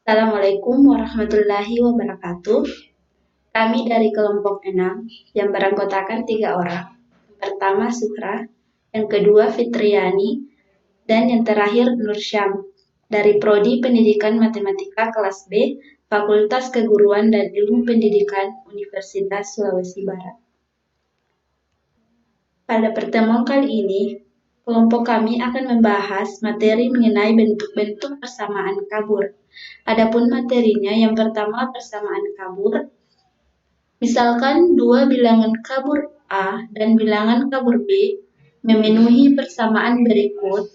Assalamualaikum warahmatullahi wabarakatuh. Kami dari kelompok 6 yang beranggotakan 3 orang. Yang pertama Sukra, yang kedua Fitriani, dan yang terakhir Nursyam dari Prodi Pendidikan Matematika kelas B, Fakultas Keguruan dan Ilmu Pendidikan Universitas Sulawesi Barat. Pada pertemuan kali ini, kelompok kami akan membahas materi mengenai bentuk-bentuk persamaan kabur. Adapun materinya yang pertama persamaan kabur. Misalkan dua bilangan kabur A dan bilangan kabur B memenuhi persamaan berikut.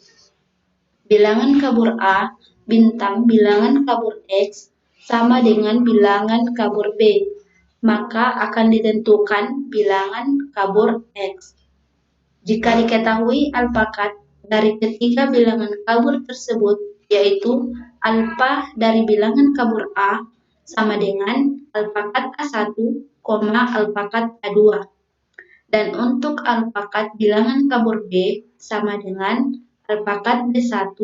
Bilangan kabur A bintang bilangan kabur X sama dengan bilangan kabur B, maka akan ditentukan bilangan kabur X. Jika diketahui alpakat dari ketiga bilangan kabur tersebut, yaitu alfa dari bilangan kabur A sama dengan alpakat A1, alpakat A2. Dan untuk alpakat bilangan kabur B sama dengan alpakat B1,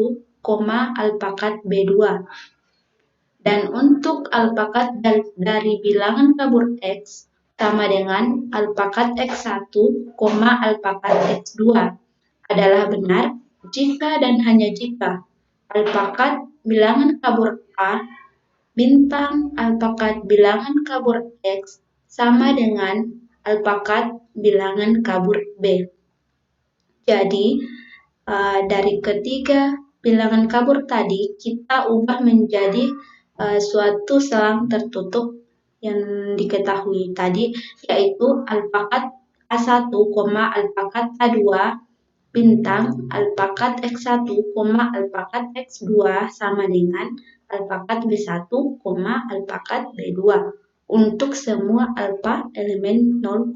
alpakat B2. Dan untuk alpakat dari bilangan kabur X sama dengan alpakat X1, alpakat X2 adalah benar jika dan hanya jika alpakat bilangan kabur A bintang alpakat bilangan kabur X sama dengan alpakat bilangan kabur B. Jadi, dari ketiga bilangan kabur tadi, kita ubah menjadi suatu selang tertutup yang diketahui tadi, yaitu alpakat A1, alpakat A2, bintang alpakat X1, alpakat X2 sama dengan alpakat B1, alpakat B2 untuk semua alfa elemen 0,1.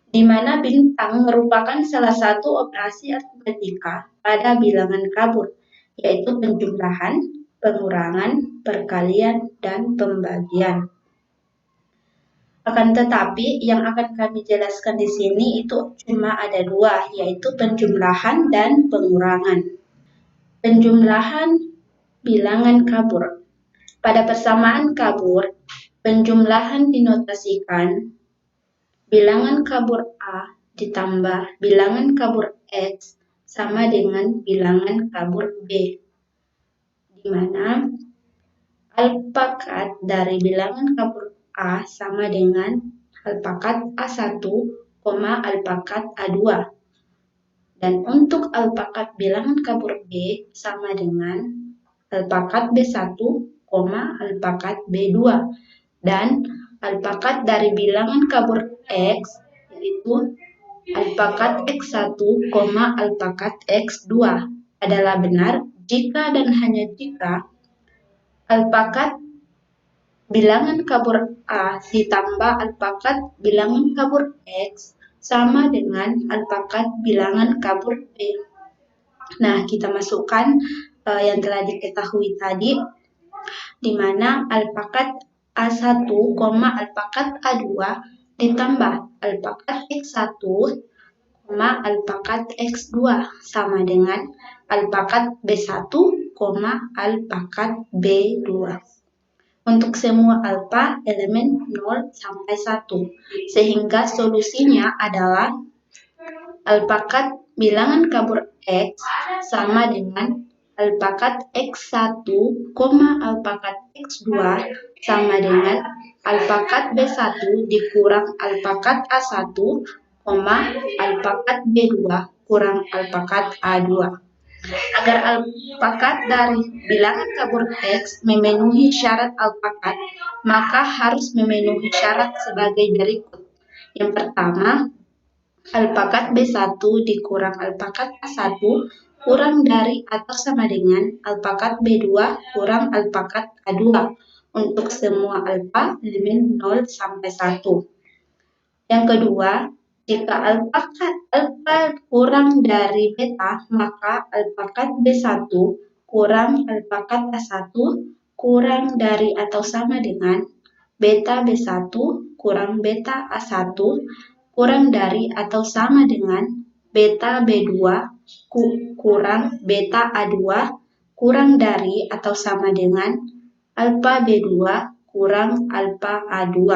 Di mana bintang merupakan salah satu operasi aritmetika pada bilangan kabur, yaitu penjumlahan, pengurangan, perkalian, dan pembagian. Akan tetapi, yang akan kami jelaskan di sini itu cuma ada dua, yaitu penjumlahan dan pengurangan. Penjumlahan bilangan kabur. Pada persamaan kabur, penjumlahan dinotasikan bilangan kabur A ditambah bilangan kabur X sama dengan bilangan kabur B, di mana alpakat dari bilangan kabur A sama dengan alpakat A1, alpakat A2. Dan untuk alpakat bilangan kabur B sama dengan alpakat B1, alpakat B2. Dan alpakat dari bilangan kabur X yaitu alpakat X1, alpakat X2 adalah benar jika dan hanya jika alpakat bilangan kabur A ditambah alpakat bilangan kabur X sama dengan alpakat bilangan kabur B. Nah, kita masukkan yang telah diketahui tadi, di mana alpakat A1, alpakat A2 ditambah alpakat X1, alpakat X2 sama dengan alpakat B1, alpakat B2. Untuk semua alfa elemen 0 sampai 1, sehingga solusinya adalah alpakat bilangan kabur X sama dengan alpakat X1, alpakat X2 sama dengan alpakat B1 dikurang alpakat A1, alpakat B2 kurang alpakat A2. Agar alpakat dari bilangan kabur X memenuhi syarat alpakat, maka harus memenuhi syarat sebagai berikut. Yang pertama, alpakat B1 dikurang alpakat A1 kurang dari atau sama dengan alpakat B2 kurang alpakat A2 untuk semua alfa elemen 0 sampai 1. Yang kedua, jika alpakat alfa kurang dari beta, maka alpakat B1 kurang alpakat A1 kurang dari atau sama dengan beta B1 kurang beta A1 kurang dari atau sama dengan beta B2 kurang beta A2 kurang dari atau sama dengan alfa B2 kurang alfa A2.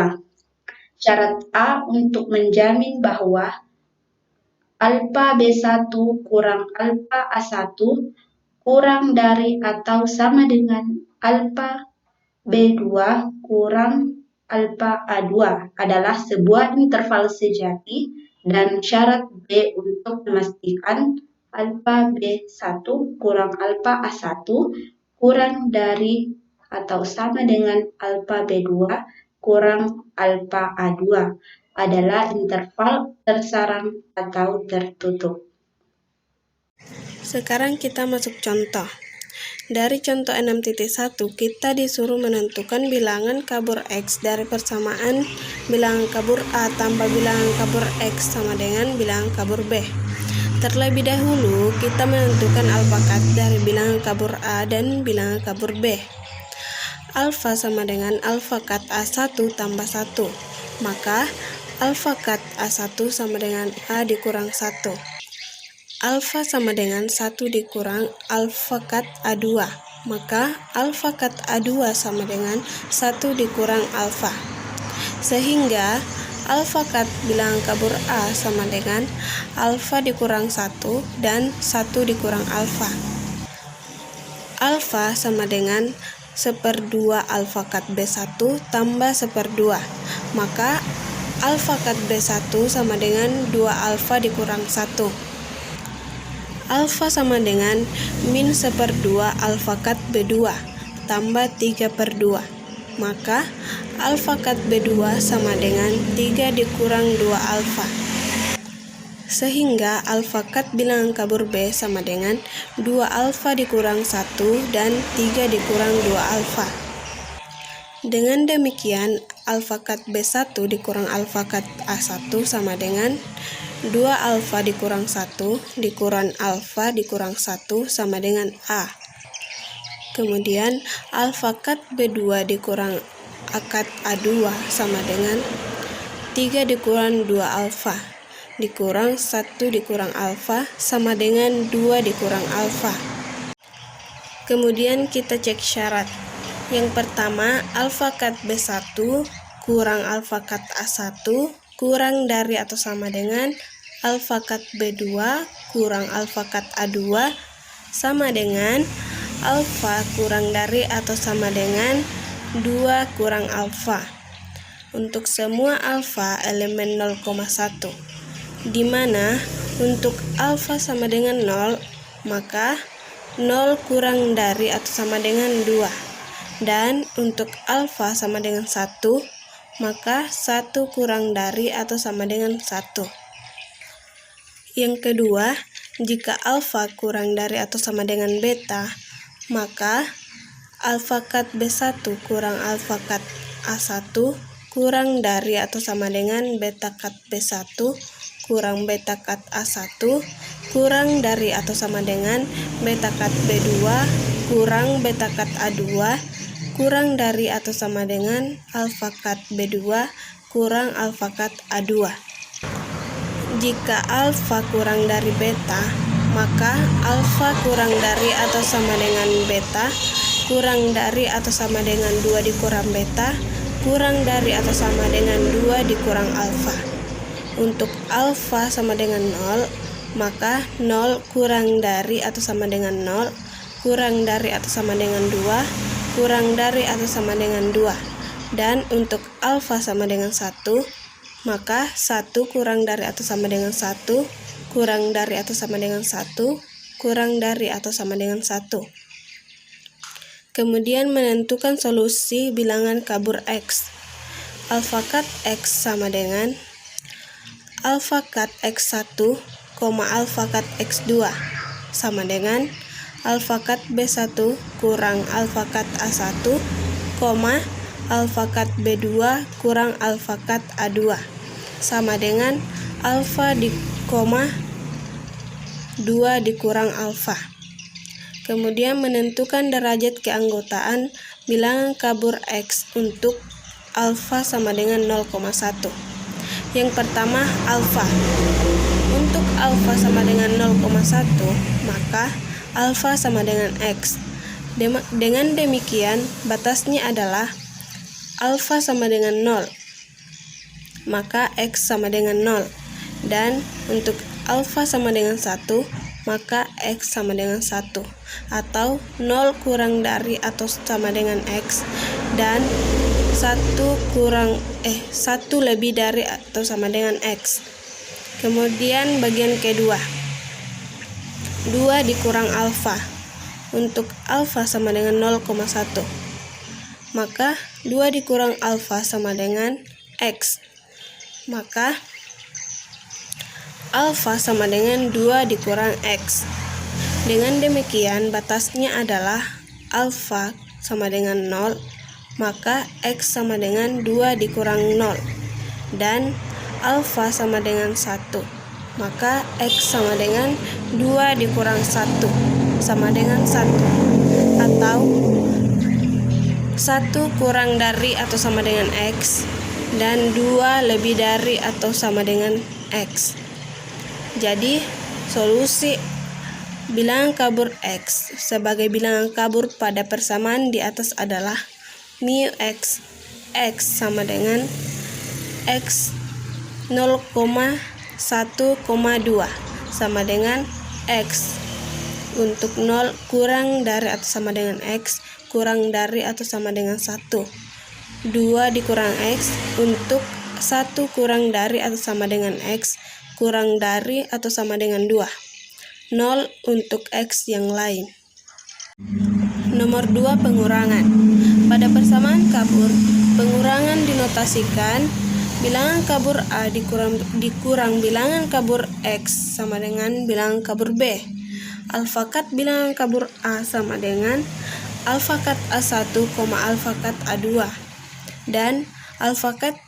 Syarat A untuk menjamin bahwa alfa B1 kurang alfa A1 kurang dari atau sama dengan alfa B2 kurang alfa A2 adalah sebuah interval sejati, dan syarat B untuk memastikan alfa B1 kurang alfa A1 kurang dari atau sama dengan alfa B2 kurang alfa A2 adalah interval tersarang atau tertutup. Sekarang kita masuk contoh. Dari contoh 6.1 kita disuruh menentukan bilangan kabur X dari persamaan bilangan kabur A tambah bilangan kabur X sama dengan bilangan kabur B. Terlebih dahulu kita menentukan alfa kat dari bilangan kabur A dan bilangan kabur B. Alfa sama dengan alfa kat A1 tambah 1, maka alfa kat A1 sama dengan A dikurang 1. Alfa sama dengan 1 dikurang alfa kat A2, maka alfa kat A2 sama dengan 1 dikurang alfa. Sehingga alfa kat bilangan kabur A sama dengan alfa dikurang 1 dan 1 dikurang alfa. Alfa sama dengan 1/2 alfa kat B1 tambah 1/2, maka alfa kat B1 sama dengan 2 alfa dikurang 1. Alfa sama dengan min 1/2 alfa kat B2 tambah 3/2, maka alfa kat B2 sama dengan 3 dikurang 2 alfa. Sehingga alfa kat bilangan kabur B sama dengan 2 alfa dikurang 1 dan 3 dikurang 2 alfa. Dengan demikian alfa kat B1 dikurang alfa kat A1 sama dengan 2 alfa dikurang 1 dikurang alfa dikurang 1 sama dengan A. Kemudian alfa kat B2 dikurang kat A2 sama dengan 3 dikurang 2 alfa dikurang 1 dikurang alfa sama dengan 2 dikurang alfa. Kemudian kita cek syarat. Yang pertama, alfa kat B1 kurang alfa kat A1 kurang dari atau sama dengan alfa kat B2 kurang alfa kat A2 sama dengan alfa kurang dari atau sama dengan 2 kurang alfa untuk semua alfa elemen 0,1, di mana untuk alfa sama dengan 0, maka 0 kurang dari atau sama dengan 2, dan untuk alfa sama dengan 1, maka 1 kurang dari atau sama dengan 1. Yang kedua, jika alfa kurang dari atau sama dengan beta, maka alfa kat B1 kurang alfa kat A1 kurang dari atau sama dengan beta kat B1 kurang beta kat A1 kurang dari atau sama dengan beta kat B2 kurang beta kat A2 kurang dari atau sama dengan alfa kat B2 kurang alfa kat A2. Jika alfa kurang dari beta, maka alfa kurang dari atau sama dengan beta kurang dari atau sama dengan 2 dikurang beta kurang dari atau sama dengan 2 dikurang alfa. Untuk alfa sama dengan 0, maka 0 kurang dari atau sama dengan 0 kurang dari atau sama dengan 2 kurang dari atau sama dengan 2, dan untuk alfa sama dengan 1, maka 1 kurang dari atau sama dengan 1 kurang dari atau sama dengan 1 kurang dari atau sama dengan 1. Kemudian menentukan solusi bilangan kabur X. Alfa kat X sama dengan alfa kat X1, alfa kat X2 sama dengan alfa kat B1 kurang alfa kat A1, alfa kat B2 kurang alfa kat A2 sama dengan alfa 2 dikurang alfa. Kemudian menentukan derajat keanggotaan bilangan kabur X untuk alfa sama dengan 0,1. Yang pertama, alfa. Untuk alfa sama dengan 0,1, maka alfa sama dengan X. Dengan demikian, batasnya adalah alfa sama dengan 0, maka X sama dengan 0. Dan untuk alfa sama dengan 1, maka X sama dengan 1. Atau 0 kurang dari atau sama dengan X, dan 1 lebih dari atau sama dengan X. Kemudian bagian kedua, 2 dikurang alfa. Untuk alfa sama dengan 0,1, maka 2 dikurang alfa sama dengan X. Maka alfa sama dengan 2 dikurang X. Dengan demikian, batasnya adalah alfa sama dengan 0, maka X sama dengan 2 dikurang 0. Dan alfa sama dengan 1, maka X sama dengan 2 dikurang 1 sama dengan 1. Atau 1 kurang dari atau sama dengan X, dan 2 lebih dari atau sama dengan X. Jadi, solusi bilangan kabur X sebagai bilangan kabur pada persamaan di atas adalah mu X sama dengan X 0,1,2 sama dengan X untuk 0 kurang dari atau sama dengan X kurang dari atau sama dengan 1. 2 dikurang X untuk 1 kurang dari atau sama dengan X kurang dari atau sama dengan 2. 0 untuk X yang lain. Nomor 2, pengurangan. Pada persamaan kabur, pengurangan dinotasikan bilangan kabur A dikurang bilangan kabur X sama dengan bilangan kabur B. Alfa kat bilangan kabur A sama dengan alfa kat A1, alfa kat A2. Dan alfa kat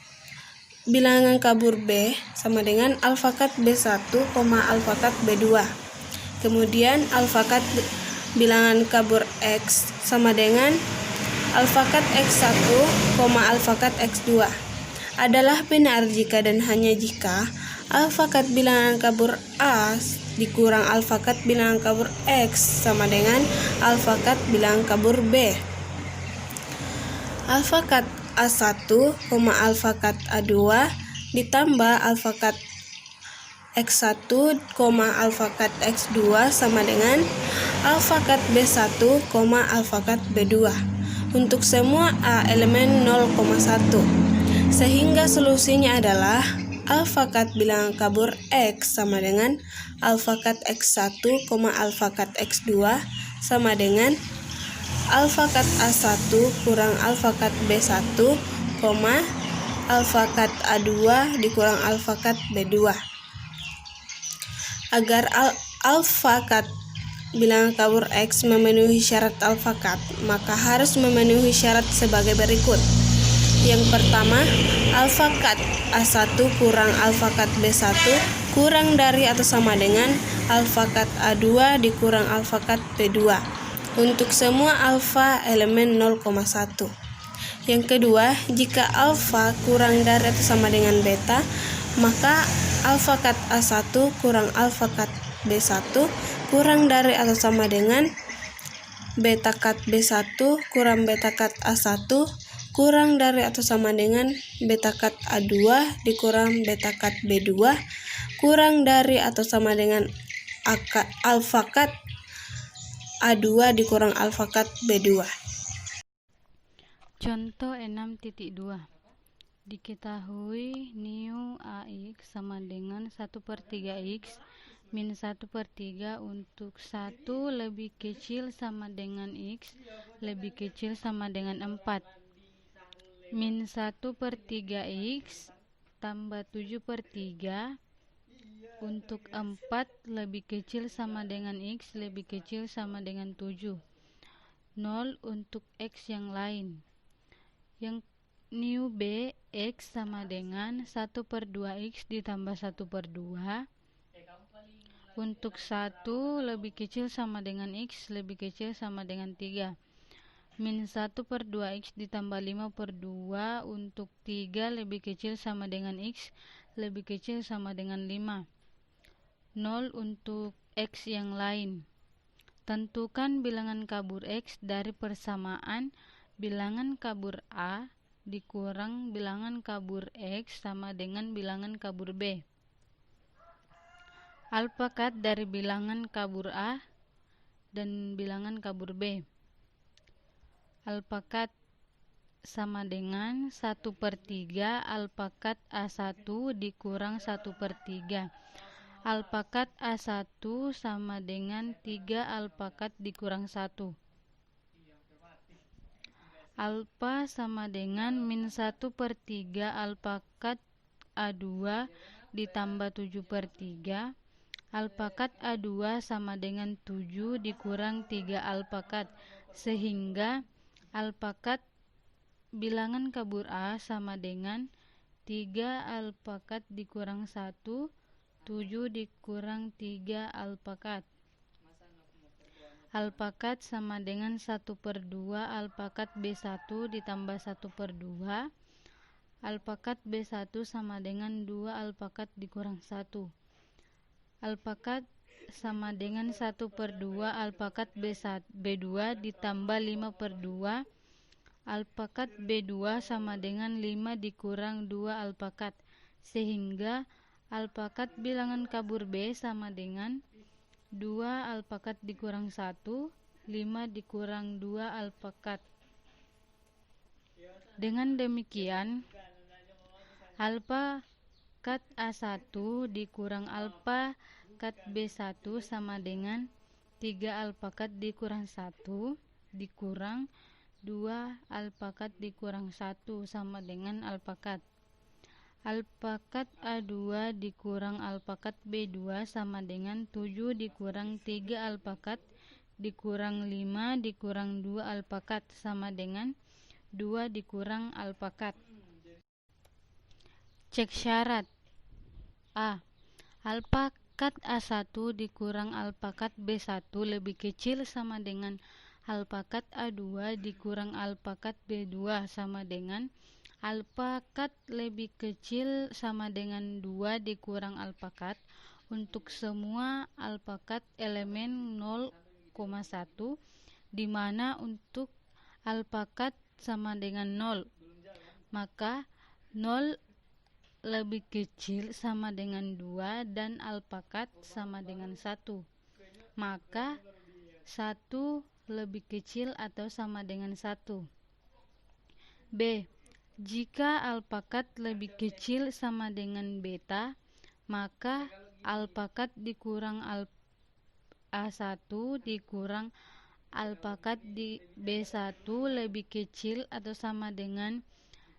bilangan kabur B sama dengan alfa kat B1, alfa kat B2. Kemudian alfa kat bilangan kabur X sama dengan alfa kat X1, alfa kat X2 adalah benar jika dan hanya jika alfa kat bilangan kabur A dikurang alfa kat bilangan kabur X sama dengan alfa kat bilangan kabur B. Alfa kat A1, alfa kat A2 ditambah alfa kat X1, alfa kat X2 sama dengan alfa kat B1, alfa kat B2 untuk semua A elemen 0,1. Sehingga solusinya adalah alfa kat bilangan kabur X sama dengan alfa kat X1, alfa kat X2 sama dengan alfa kat A1 kurang alfa kat B1, alfa kat A2 dikurang alfa kat B2. Agar alfa kat bilangan kabur X memenuhi syarat alfa kat, maka harus memenuhi syarat sebagai berikut. Yang pertama, alfa kat A1 kurang alfa kat B1 kurang dari atau sama dengan alfa kat A2 dikurang alfa kat B2 untuk semua alfa elemen 0,1. Yang kedua, jika alfa kurang dari atau sama dengan beta, maka alfa kat A1 kurang alfa kat B1 kurang dari atau sama dengan beta kat B1 kurang beta kat A1 kurang dari atau sama dengan beta kat A2 dikurang beta kat B2 kurang dari atau sama dengan alfa kat A2 dikurang alfa kat B2. Contoh 6.2. Diketahui nu AX sama dengan 1/3X min 1/3 untuk 1 lebih kecil sama dengan X lebih kecil sama dengan 4. Min 1/3X tambah 7/3 untuk 4 lebih kecil sama dengan X lebih kecil sama dengan 7. 0 untuk X yang lain. Yang nu B X sama dengan 1/2X ditambah 1/2 untuk 1 lebih kecil sama dengan X lebih kecil sama dengan 3. Min 1/2X ditambah 5/2 untuk 3 lebih kecil sama dengan X lebih kecil sama dengan 5. 0 untuk X yang lain. Tentukan bilangan kabur X dari persamaan bilangan kabur A dikurang bilangan kabur X sama dengan bilangan kabur B. Alpakat dari bilangan kabur A dan bilangan kabur B. Alpakat sama dengan 1/3 alpakat A1 dikurang 1/3. Alpakat A1 sama dengan 3 alpakat dikurang 1. Alfa sama dengan min 1/3 alpakat A2 ditambah 7/3. Alpakat A2 sama dengan 7 dikurang 3 alpakat, sehingga alpakat bilangan kabur A sama dengan 3 alpakat dikurang 1, 7 dikurang 3 alpakat. Alpakat sama dengan 1/2 alpakat B1 ditambah 1/2. Alpakat B1 sama dengan 2 alpakat dikurang 1. Alpakat sama dengan 1/2 alpakat B2 ditambah 5/2. Alpakat B2 sama dengan 5 dikurang 2 alpakat, sehingga alpakat bilangan kabur B sama dengan 2 alpakat dikurang 1, 5 dikurang 2 alpakat. Dengan demikian, alpakat A1 dikurang alpakat B1 sama dengan 3 alpakat dikurang 1 dikurang 2 alpakat dikurang 1 sama dengan alpakat. Alpakat A2 dikurang alpakat B2 sama dengan 7 dikurang 3 alpakat dikurang 5 dikurang 2 alpakat sama dengan 2 dikurang alpakat. Cek syarat. A. Alpakat A1 dikurang alpakat B1 lebih kecil sama dengan alpakat A2 dikurang alpakat B2 sama dengan alpakat lebih kecil sama dengan 2 dikurang alpakat untuk semua alpakat elemen 0,1, di mana untuk alpakat sama dengan 0, maka 0 lebih kecil sama dengan 2 dan alpakat sama dengan 1, maka 1 lebih kecil atau sama dengan 1. B. Jika alpakat lebih kecil sama dengan beta, maka alpakat dikurang A1 dikurang alpakat di B1 lebih kecil atau sama dengan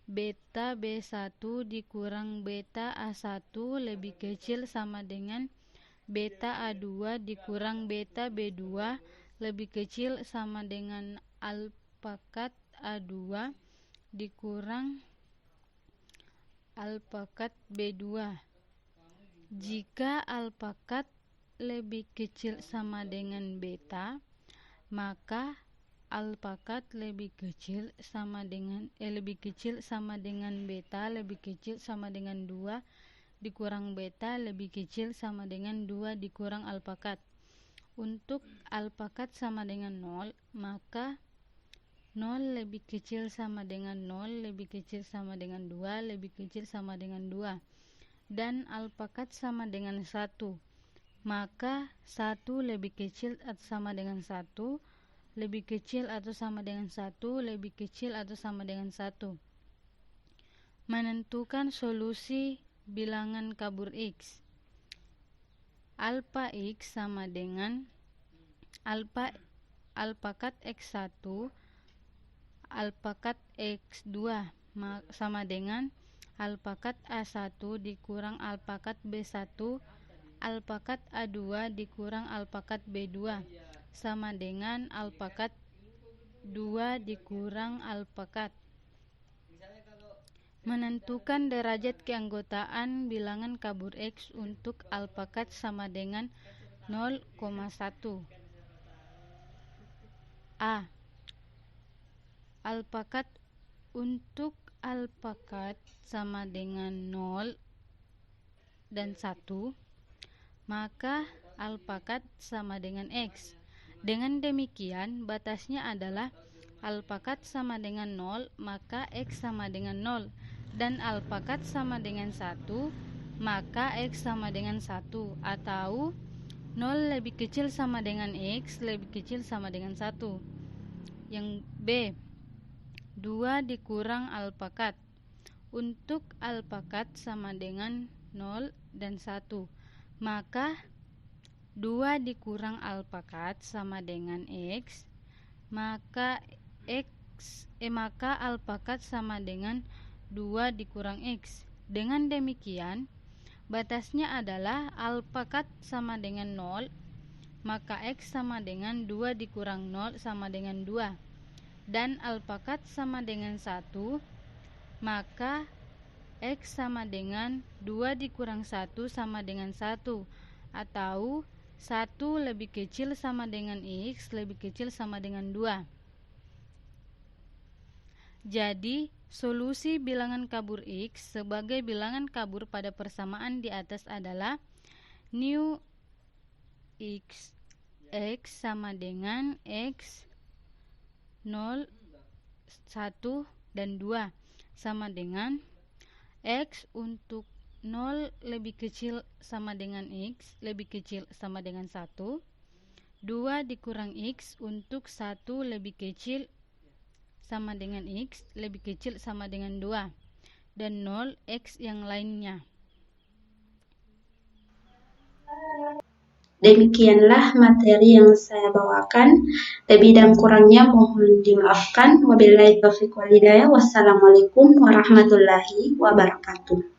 beta B1 dikurang beta A1 lebih kecil sama dengan beta A2 dikurang beta B2 lebih kecil sama dengan alpakat A2 dikurang alpakat B2. Jika alpakat lebih kecil sama dengan beta, maka alpakat lebih kecil sama dengan beta lebih kecil sama dengan 2 dikurang beta lebih kecil sama dengan 2 dikurang alpakat. Untuk alpakat sama dengan 0, maka 0 lebih kecil sama dengan 0 lebih kecil sama dengan 2 lebih kecil sama dengan 2, dan alpakat sama dengan 1, maka 1 lebih kecil atau sama dengan 1 lebih kecil atau sama dengan 1 lebih kecil atau sama dengan 1. Menentukan solusi bilangan kabur X. Alfa X sama dengan alpakat X1 alpakat X2 sama dengan alpakat A1 dikurang alpakat B1 alpakat A2 dikurang alpakat B2 sama dengan alpakat 2 dikurang alpakat. Menentukan derajat keanggotaan bilangan kabur X untuk alpakat sama dengan 0,1. A. Alpakat untuk alpakat sama dengan 0 dan 1, maka alpakat sama dengan X. Dengan demikian, batasnya adalah alpakat sama dengan 0, maka X sama dengan 0. Dan alpakat sama dengan 1, maka X sama dengan 1. Atau 0 lebih kecil sama dengan X, lebih kecil sama dengan 1. Yang B, 2 dikurang alpakat. Untuk alpakat sama dengan 0 dan 1, maka 2 dikurang alpakat sama dengan X, maka alpakat sama dengan 2 dikurang X. Dengan demikian, batasnya adalah alpakat sama dengan 0, maka X sama dengan 2 dikurang 0 sama dengan 2. Dan alpakat sama dengan 1, maka X sama dengan 2 dikurang 1 sama dengan 1. Atau 1 lebih kecil sama dengan X, lebih kecil sama dengan 2. Jadi, solusi bilangan kabur X sebagai bilangan kabur pada persamaan di atas adalah new X sama dengan X 0, 1, dan 2 sama dengan X untuk 0 lebih kecil sama dengan X, lebih kecil sama dengan 1, 2 dikurang X untuk 1 lebih kecil sama dengan X, lebih kecil sama dengan 2, dan 0 X yang lainnya. Demikianlah materi yang saya bawakan. Lebih dan kurangnya mohon dimaafkan. Wabillahi taufiq wal hidayah. Wassalamualaikum warahmatullahi wabarakatuh.